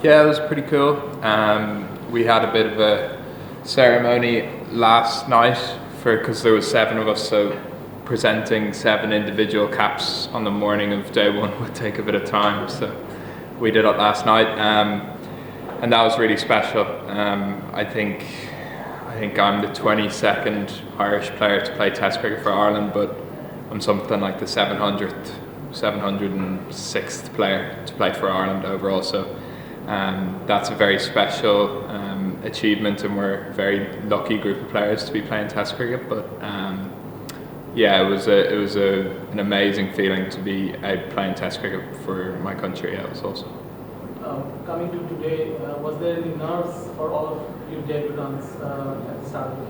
Yeah, it was pretty cool. We had a bit of a ceremony last night because there was 7 of us, so presenting 7 individual caps on the morning of day one would take a bit of time. So we did it last night, and that was really special. I think I'm the 22nd Irish player to play Test cricket for Ireland, but I'm something like the 706th player to play for Ireland overall. So that's a very special achievement, and we're a very lucky group of players to be playing Test cricket. But yeah, it was an amazing feeling to be out playing Test cricket for my country. Yeah, it was awesome. Coming to today, was there any nerves for all of you debutants at the start of the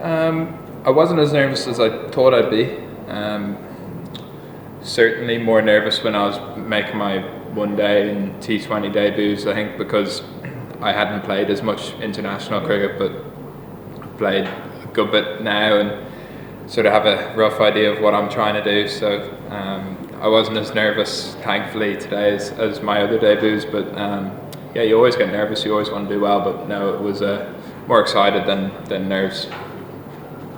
game? I wasn't as nervous as I thought I'd be. Certainly more nervous when I was making my one day and T20 debuts, I think, because I hadn't played as much international cricket, but I've played a good bit now and sort of have a rough idea of what I'm trying to do. So I wasn't as nervous, thankfully, today as my other debuts. But yeah, you always get nervous, you always want to do well, but no, it was more excited than nerves.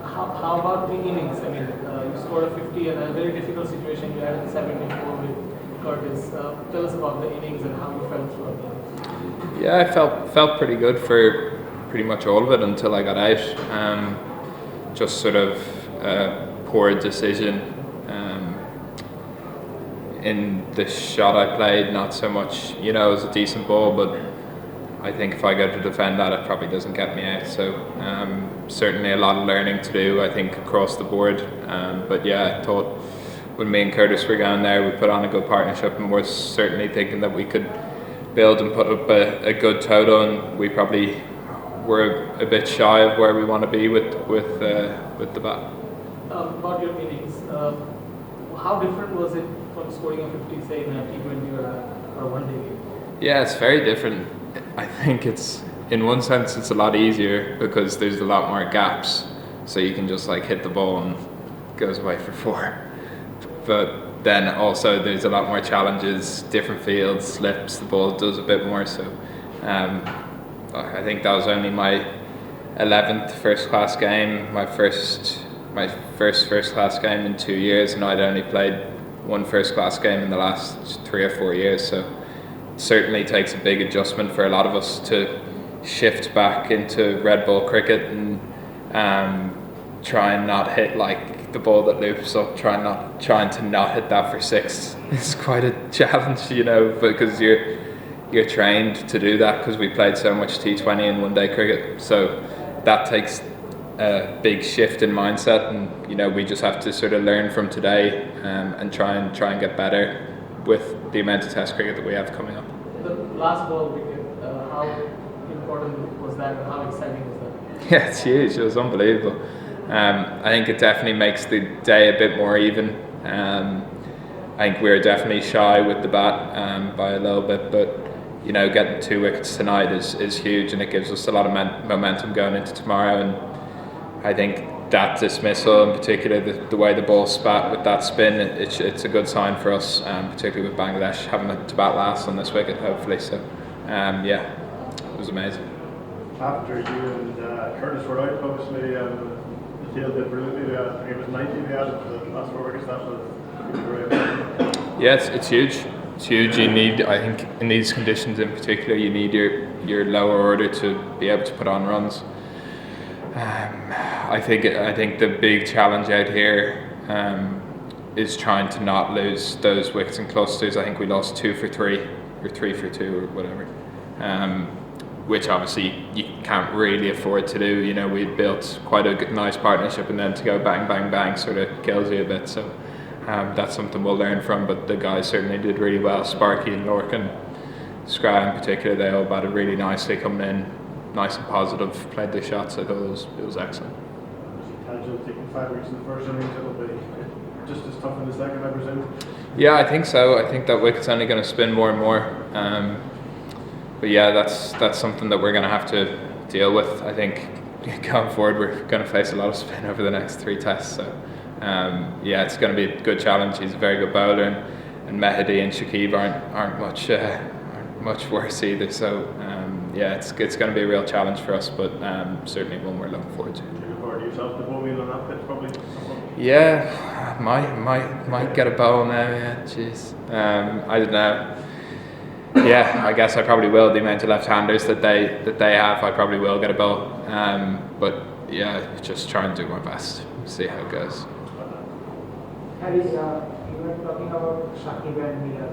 How about the innings? I mean, you scored a 50 in a very difficult situation. You had 74 with Curtis. Tell us about the innings and how you felt throughout the innings. Yeah, I felt pretty good for pretty much all of it until I got out. Just sort of a poor decision in the shot I played, not so much, it was a decent ball, but I think if I go to defend that, it probably doesn't get me out. So certainly a lot of learning to do, I think, across the board. But yeah, I thought when me and Curtis were going there, we put on a good partnership, and we're certainly thinking that we could build and put up a good total, and we probably were a bit shy of where we want to be with the bat. About your innings, how different was it from scoring a 50, say, in a T20 or a one-day game? Yeah, it's very different. I think in one sense it's a lot easier because there's a lot more gaps, so you can just like hit the ball and it goes away for 4. But then also there's a lot more challenges, different fields, slips, the ball does a bit more. So I think that was only my 11th first class game, my first first class game in 2 years, and I'd only played one first class game in the last 3 or 4 years. So it certainly takes a big adjustment for a lot of us to shift back into red ball cricket and try and not hit like the ball that loops up, trying to not hit that for 6. It's quite a challenge, because you're trained to do that because we played so much T20 and one day cricket. So that takes a big shift in mindset, and we just have to sort of learn from today and try and get better with the amount of Test cricket that we have coming up. The last ball wicket, how important was that, and how exciting was that? Yeah, it's huge. It was unbelievable. I think it definitely makes the day a bit more even. I think we were definitely shy with the bat by a little bit, but getting 2 wickets tonight is huge, and it gives us a lot of momentum going into tomorrow. And I think that dismissal in particular, the way the ball spat with that spin, it's a good sign for us, particularly with Bangladesh having to bat last on this wicket, hopefully. So yeah, it was amazing. After you and Curtis were out, obviously the field did brilliantly. I think it was 90 they added for the last 4 wickets. That was great. Yeah, it's huge. It's huge. You need, I think, in these conditions in particular, you need your lower order to be able to put on runs. I think the big challenge out here is trying to not lose those wickets in clusters. I think we lost 2 for 3 or 3 for 2 or whatever, which obviously you can't really afford to do. We built quite a nice partnership, and then to go bang bang bang sort of kills you a bit. So that's something we'll learn from. But the guys certainly did really well. Sparky and Lorcan, Scrah in particular, they all batted really nicely coming in. Nice and positive, played their shots. I thought it was excellent. Taking 5 weeks in the first innings, it'll be just as tough in the second, I presume. Yeah, I think so. I think that wicket's only going to spin more and more. But yeah, that's something that we're going to have to deal with. I think going forward, we're going to face a lot of spin over the next 3 tests. So yeah, it's going to be a good challenge. He's a very good bowler, and Mehdi and Shakib aren't much worse either. So yeah, it's going to be a real challenge for us, but certainly one we're looking forward to. Looking forward to yourself to bowl in on that pitch probably. Yeah, might get a bowl now. Yeah, jeez. I don't know. Yeah, I guess I probably will. The amount of left-handers that they have, I probably will get a bowl. But yeah, just try and do my best. See how it goes. Harry, you were talking about Shakib and Miller.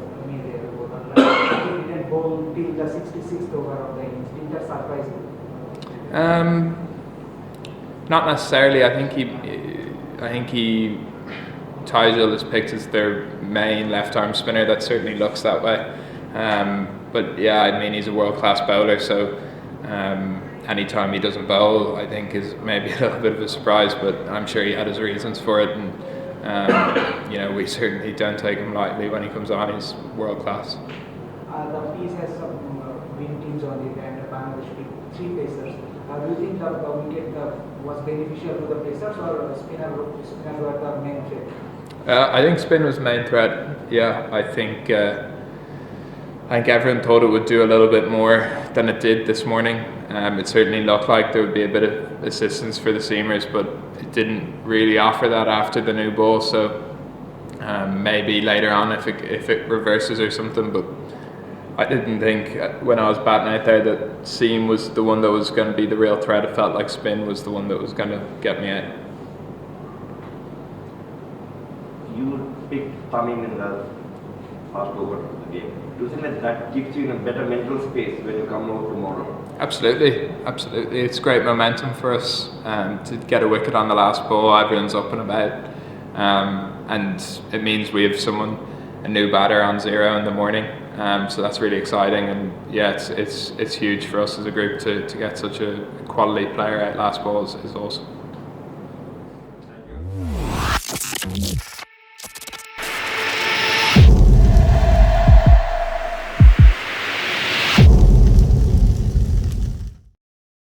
Shakib didn't bowl till the 66th over of the innings. Did that surprise you? Not necessarily. I think he Tygel is picked as their main left-arm spinner. That certainly looks that way. But yeah, I mean, he's a world-class bowler, so anytime he doesn't bowl, I think is maybe a little bit of a surprise, but I'm sure he had his reasons for it, and you know, we certainly don't take him lightly when he comes on. He's world-class. The piece has some win teams on it, and Bangladesh picked 3 pacers. Do you think the wicket was beneficial to the pacers, or spinner were the main threat? I think spin was the main threat. Yeah, I think everyone thought it would do a little bit more than it did this morning. It certainly looked like there would be a bit of assistance for the seamers, but it didn't really offer that after the new ball. So maybe later on if it reverses or something. But I didn't think when I was batting out there that seam was the one that was going to be the real threat. It felt like spin was the one that was going to get me out. You picked Tamim in the first over of the game. Do you think that keeps you in a better mental space when you come out tomorrow? Absolutely. It's great momentum for us to get a wicket on the last ball. Everyone's up and about, and it means we have a new batter on 0 in the morning. So that's really exciting, and yeah, it's huge for us as a group to get such a quality player out last ball is awesome.